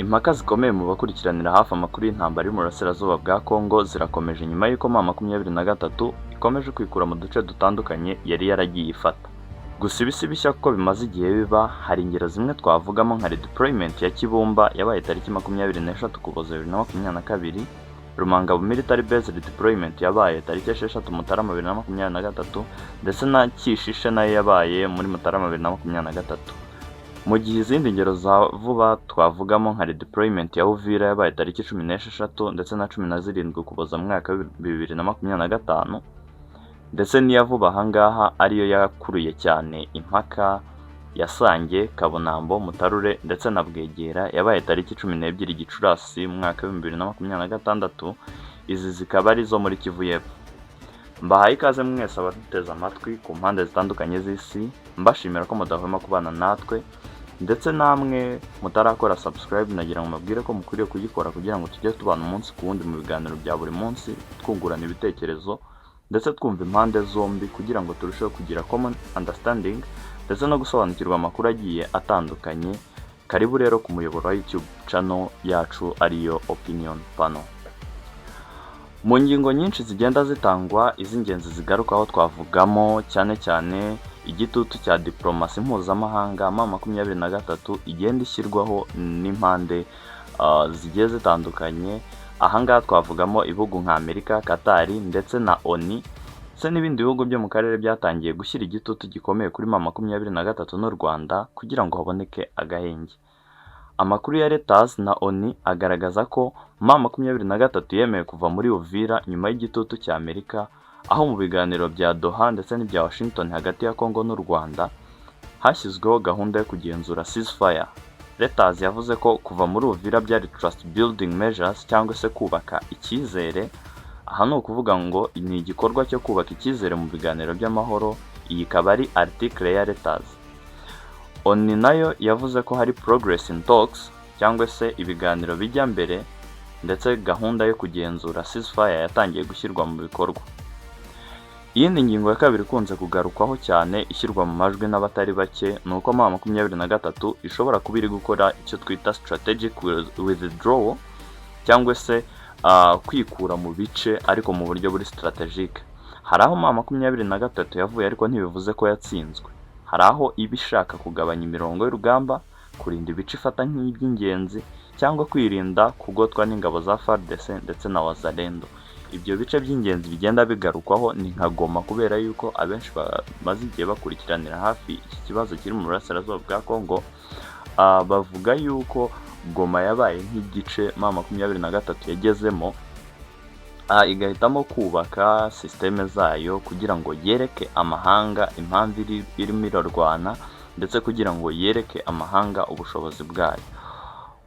Impaka zikomeye mu bakurikiranira hafi amakuru y'intambara yo mu burasirazuba bwa Kongo zirakomeje nyuma y'uko M23 ikomeje kwikura mu duce dutandukanye yari yaragiye ifata. Gusa ibisi bishya kuko bimaze igihe biba, hari ingero zimwe twavugamo nka Redeployment ya Kibumba yabaye tariki 26 Ukuboza 2022, Rumangabo Military Base Redeployment yabaye tariki 6 Mutarama 2023, ndetse na Kishishe nayo yabaye muri Mutarama 2023. Mu gihe izindi ngero za vuba twavugamo nka Redeployment ya Uvira yabaye tariki 16 ndetse na 17 Ukuboza mu mwaka 2025, ndetse n'iya vuba ahangaha ariyo yakuruye cyane impaka ya Sange, Kabunambo, Mutarure ndetse na Bwegera yabaye tariki 12 Gicurasi mu mwaka 2026. Izi zikaba ari zo muri Kivu y'Epfo. Mbahaye ikaze mwese abaduteze amatwi ku mpande zitandukanye z'isi, mbashimira ko mudahwema kubana natwe, ndetse namwe mutarakora subscribe nagira ngo mabwire ko mukwiriye kugikora kugira ngo tujye tubana umunsi ku wundi mu biganiro bya buri munsi, twungurana ibitekerezo ndetse twumva impande zombi kugira ngo turusheho kugira common understanding ndetse no gusobanukirwa amakuru agiye atandukanye. Karibu rero ku muyoboro wa YouTube channel yacu ariyo Opinion Panel. Mu ngingo nyinshi zigenda zitangwa, iz'ingenzi zigarukaho twavugamo cyane cyane igitutu cya diplomasi mpuzamahanga M23 igenda ishyirwaho n'impande zigiye zitandukanye. Ahangaha twavugamo ibihugu nka Amerika, Qatar ndetse na ONU, ndetse n'ibindi bihugu byo mu karere byatangiye gushyira igitutu gikomeye kuri M23 n'u Rwanda kugira ngo haboneke agahenge. Amakuru ya Reuters na ONU agaragaza ko M23 yemeye kuva muri Uvira nyuma y'igitutu cya Amerika, aho mu biganiro bya Doha ndetse n'ibya Washington hagati ya Kongo n'u Rwanda hashyizweho gahunda yo kugenzura ceasefire. Reuters yavuze ko kuva muri Uvira byari trust building measures cyangwa se kubaka icyizere. Aha ni ukuvuga ngo ni igikorwa cyo kubaka icyizere mu biganiro by'amahoro. Iyi ikaba ari article ya Reuters. ONU nayo yavuze ko hari progress in talks cyangwa se ibiganiro bijya mbere, ndetse gahunda yo kugenzura ceasefire yatangiye gushyirwa mu bikorwa. Iyindi ngingo ya kabiri ikunze kugarukwaho cyane ishyirwa mu majwi n'abatari bake ni uko M23 ishobora kuba iri gukora icyo twita strategic withdrawal cyangwa se kwikura mu bice ariko mu buryo buri strategic. Hari aho M23 yavuye ariko ntibivuze ko yatsinzwe. Hari aho iba ishaka kugabanya imirongo y'urugamba, kurinda ibice ifata nk'iby'ingenzi cyangwa kwirinda kugotwa n'ingabo za FARDC ndetse na Wazalendo. Ibyo bice by'ingenzi bigenda bigarukwaho ni nka Goma, kubera yuko abenshi bamaze igihe bakurikiranira hafi iki kibazo kiri mu burasirazuba bwa Kongo. Bavuga yuko Goma yabaye nk'igice M23 yagezemo, igahitamo kubaka systeme zayo kugira ngo yereke amahanga impamvu irimo irarwana, ndetse kugira ngo yereke amahanga ubushobozi bwayo.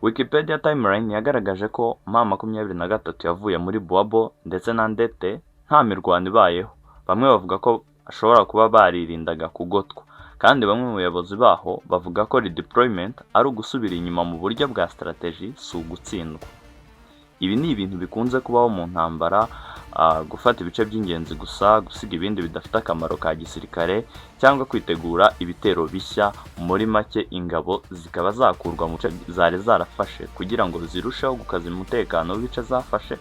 Wikipedia timeline yagaragaje ko M23 yavuye muri Boabo ndetse na Ndete nta mirwano ibayeho. Bamwe bavuga ko ashobora kuba baririndaga kugotwa, kandi bamwe mu bayobozi baho bavuga ko redeployment ari ugusubira inyuma mu buryo bwa strategy, si ugutsindwa. Ibi ni ibintu bikunze kubaho mu ntambara, gufata ibice by'ingenzi gusa, gusiga ibindi bidafite akamaro ka gisirikare, cyangwa kwitegura ibitero bishya. Muri make ingabo zikaba zakurwa mu bice zari zarafashe kugira ngo zirusheho gukaza umutekano w'ibice zafashe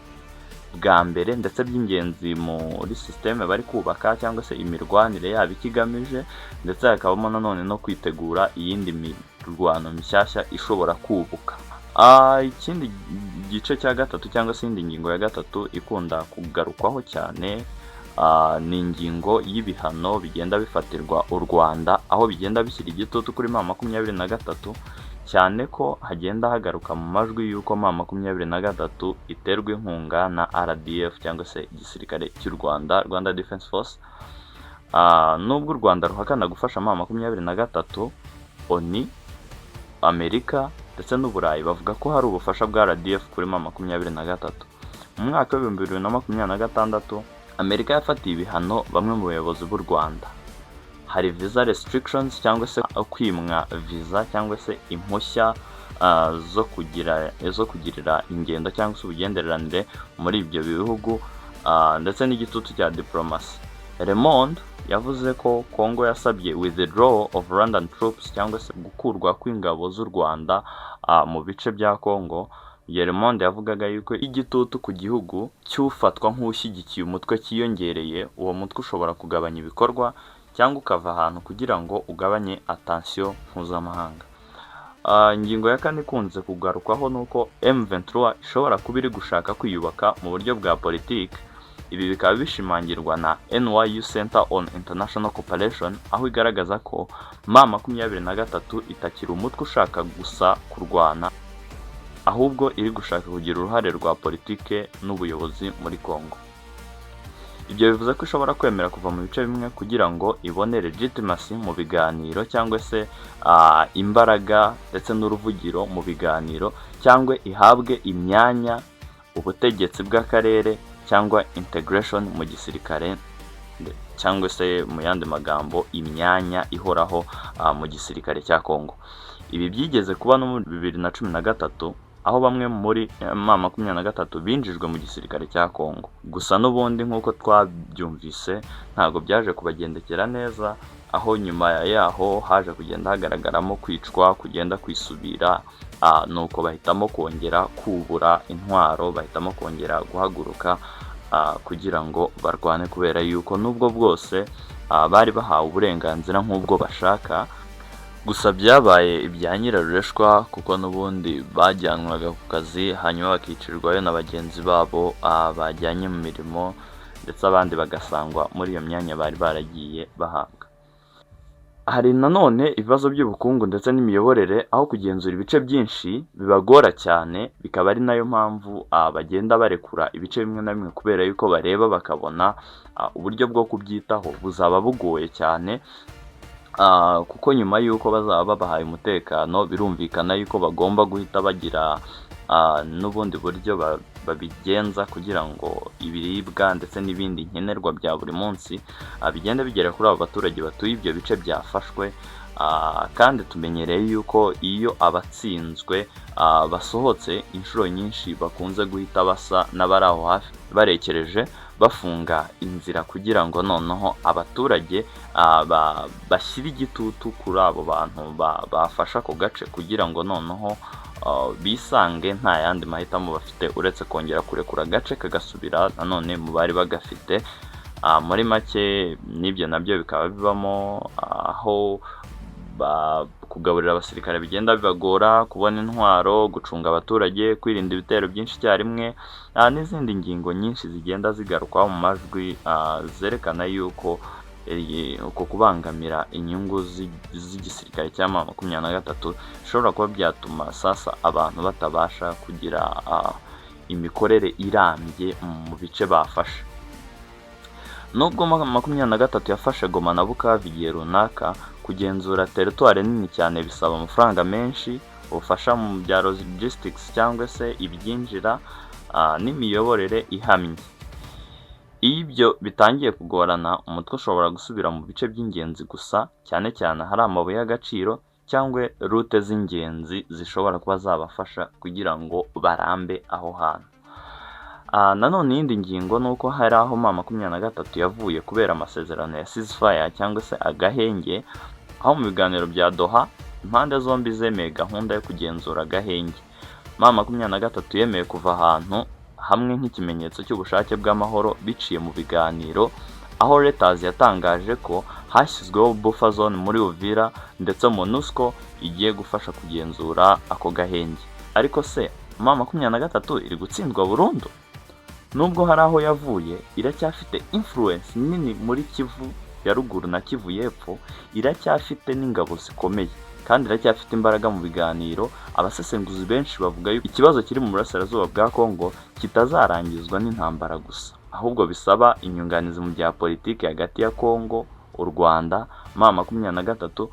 bwa mbere, ndetse by'ingenzi muri systeme bari kubaka cyangwa se imirwanire yabo ikigamije, ndetse hakabamo nanone no kwitegura iyindi mirwano mishyashya ishobora kubuka. Ikindi gice cya gatatu cyangwa se indi ngingo ya gatatu ikunda kugarukwaho cyane ni ingingo y'ibihano bigenda bifatirwa u Rwanda, aho bigenda bishyira igitutu kuri M23 cyane ko hagenda hagaruka mu majwi y'uko M23 iterwa inkunga na RDF cyangwa se igisirikare cy'u Rwanda, Rwanda Defense Force. Nubwo u Rwanda ruhakana gufasha M23, ONU, Amerika ndetse n'Uburayi bavuga ko hari ubufasha bwa RDF kuri M23. Mu mwaka wa 2026 Amerika yafatiye ibihano bamwe mu bayobozi b'u Rwanda. Hari visa restrictions cyangwa se kwimwa visa cyangwa se impushya zo kugirira ingendo cyangwa se ubugenderanire muri ibyo bihugu, ndetse n'igitutu cya diplomasi. Le Monde yavuze ko Congo yasabye withdrawal of Rwandan troops cyangwa se gukurwa kw'ingabo z'u Rwanda mu bice bya Congo. Monde yavugaga yuko igitutu ku gihugu cyufatwa nk'ushyigikiye umutwe cyiyongereye, uwo mutwe ushobora kugabanya ibikorwa cyangwa ukava ahantu kugira ngo ugabanye attention mpuzamahanga. Ingingo ya kane ikunze kugarukwaho nuko M23 ishobora kuba iri gushaka kwiyubaka mu buryo bwa politiki. Ibi bikaba bishimangirwa na NYU Center on International Cooperation, aho igaragaza ko M23 itakiri umutwe ushaka gusa kurwana, ahubwo iri gushaka kugira uruhare rwa politike n'ubuyobozi muri Congo. Ibyo bivuze ko ishobora kwemera kuva mu bice bimwe kugira ngo ibone legitimacy mu biganiro cyangwa se imbaraga ndetse n'uruvugiro mu biganiro, cyangwa ihabwe imyanya ubutegetsi bw'akarere cyangwa integration mu gisirikare, cyangwa se mu yandi magambo imyanya ihoraho mu gisirikare cya Congo. Ibi byigeze kuba no muri 2013 aho bamwe muri M23 binjijwe mu gisirikare cya Congo. Gusa n'ubundi nk'uko twabyumvise ntago byaje kubagendekera neza, aho nyuma yaho haje kugenda hagaragaramo kwicwa, kugenda kwisubira, nuko bahitamo kongera kubura intwaro, bahitamo kongera guhaguruka kugira ngo barwane, kubera yuko nubwo bwose bari bahawe uburenganzira nk'ubwo bashaka, gusa byabaye ibya nyirarureshwa kuko n'ubundi bajyanwaga ku kazi hanyuma bakicirwayo na bagenzi babo bajyanye mu mirimo, ndetse abandi bagasangwa muri iyo myanya bari baragiye bahabwa. Hari nanone ibibazo by'ubukungu ndetse n'imiyoborere, aho kugenzura ibice byinshi bibagora cyane, bikaba ari nayo mpamvu bagenda barekura ibice bimwe na bimwe, kubera yuko bareba bakabona uburyo bwo kubyitaho buzaba bugoye cyane, kuko nyuma y'uko bazaba babahaye umutekano birumvikana yuko bagomba guhita bagira n'ubundi buryo babigenza kugira ngo ibiribwa ndetse n'ibindi nkenerwa bya buri munsi bigenda bigera kuri abo baturage batuye ibyo bice byafashwe. Kandi tumenyereye yuko iyo abatsinzwe basohotse inshuro nyinshi bakunze guhita basa n'abari aho hafi barekereje bafunga inzira kugira ngo noneho abaturage bashyire igitutu kuri abo bantu bafasha ako gace, kugira ngo noneho bisange nta yandi mahitamo bafite uretse kongera kurekura agace kagasubira nanone mu bari bagafite. Muri make n'ibyo nabyo bikaba bibamo aho kugaburira abasirikare bigenda bibagora, kubona intwaro, gucunga abaturage, kwirinda ibitero byinshi icyarimwe, n'izindi ngingo nyinshi zigenda zigarukwaho mu majwi zerekana yuko uko kubangamira inyungu z'igisirikare cya M23 bishobora kuba byatuma sasa abantu batabasha kugira imikorere irambye mu bice bafashe. Nubwo M23 yafashe Goma na Bukavu igihe runaka, kugenzura teritwari nini cyane bisaba amafaranga menshi, ubufasha mu bya logistics cyangwa se ibyinjira n'imiyoborere ihamye. Iyo ibyo bitangiye kugorana, umutwe ushobora gusubira mu bice by'ingenzi gusa, cyane cyane hari amabuye y'agaciro cyangwa rute z'ingenzi zishobora kuba zabafasha kugira ngo barambe aho hantu. Nanone iyindi ngingo ni uko hari aho M23 yavuye kubera amasezerano ya ceasefire cyangwa se agahenge, aho mu biganiro bya Doha impande zombi zemeye gahunda yo kugenzura agahenge. M23 yemeye kuva ahantu hamwe nk'ikimenyetso cy'ubushake bw'amahoro biciye mu biganiro, aho Reuters yatangaje ko hashyizweho buffer zone muri Uvira ndetse MONUSCO igiye gufasha kugenzura ako gahenge. Ariko se M23 iri gutsindwa burundu? Nubwo hari aho yavuye, iracyafite influence nini muri Kivu ya ruguru na Kivu y'epfo, iracyafite n'ingabo zikomeye kandi iracyafite imbaraga mu biganiro. Abasesenguzi benshi bavuga yuko ikibazo kiri mu burasirazuba bwa Congo kitazarangizwa n'intambara gusa, ahubwo bisaba inyunganizi mu bya politiki hagati ya Congo, u Rwanda, M23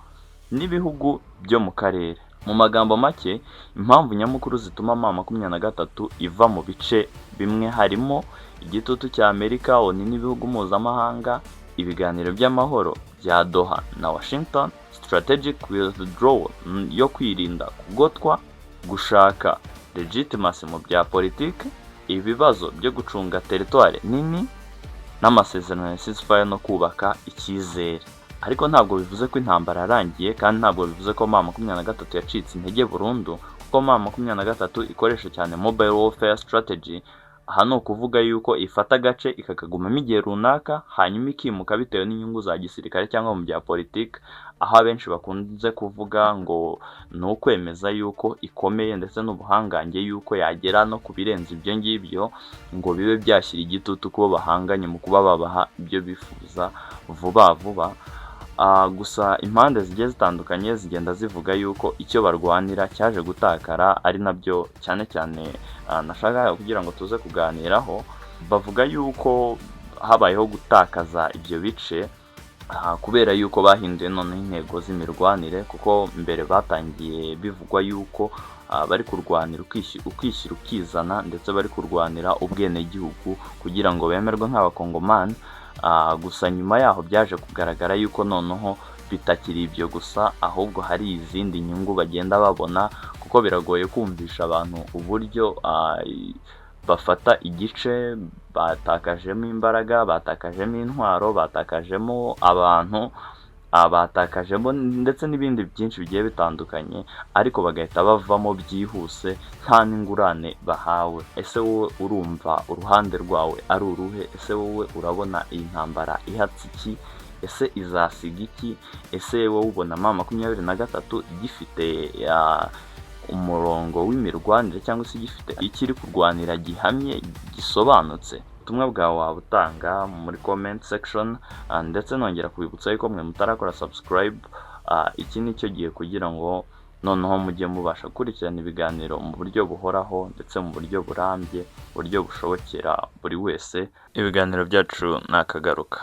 n'ibihugu byo mu karere. Mu magambo make, impamvu nyamukuru zituma M23 iva mu bice bimwe harimo igitutu cya Amerika, ONU n'ibihugu mpuzamahanga, ibiganiro by'amahoro bya Doha na Washington, strategic withdrawal yo kwirinda kugotwa, gushaka legitimacy mu bya politiki, ibibazo byo gucunga teritwari nini, n'amasezerano ya ceasefire no kubaka icyizere. Ariko ntabwo bivuze ko intambara yarangiye, kandi ntabwo bivuze ko M23 yacitse intege burundu, kuko M23 ikoresha cyane mobile warfare strategy. Aha ni ukuvuga yuko ifata agace ikakagumamo igihe runaka, hanyuma ikimuka bitewe n'inyungu za gisirikare cyangwa mu bya politiki, aho abenshi bakunze kuvuga ngo ni ukwemeza yuko ikomeye ndetse n'ubuhangange yuko yagera no ku birenze ibyo ngibyo, ngo bibe byashyira igitutu kubo bahanganye mu kuba babaha ibyo bifuza vuba vuba. Gusa impande zigiye zitandukanye zigenda zivuga yuko icyo barwanira cyaje gutakara, ari nabyo cyane cyane nashaka kugira ngo tuze kuganiraho. Bavuga yuko habayeho gutakaza ibyo bice kubera yuko bahinduye noneho intego z'imirwanire, kuko mbere batangiye bivugwa yuko bari kurwanira ukwishyira ukizana, ndetse bari kurwanira ubwenegihugu kugira ngo bemerwe nk'abakongomani. Gusa nyuma yaho byaje kugaragara yuko noneho bitakiri ibyo gusa, ahubwo hari izindi nyungu bagenda babona, kuko biragoye kumvisha abantu uburyo bafata igice batakajemo imbaraga, batakajemo intwaro, batakajemo abantu, batakajemo ndetse n'ibindi byinshi bigiye bitandukanye, ariko bagahita bavamo byihuse nta n'ingurane bahawe. Ese wowe urumva uruhande rwawe ari uruhe? Ese wowe urabona iyi ntambara ihatse iki? Ese izasiga iki? Ese wowe ubona M23 igifite umurongo w'imirwanire, cyangwa se igifite ikiri kurwanira gihamye gisobanutse? Ubutumwa bwawe wabutanga muri comment section, ndetse nongera kubibutsa yuko mwe mutarakora subscribe, iki ni cyo gihe kugira ngo noneho mujye mubasha gukurikirana ibiganiro mu buryo buhoraho ndetse mu buryo burambye, buryo bushobokera buri wese. Ibiganiro byacu nakagaruka.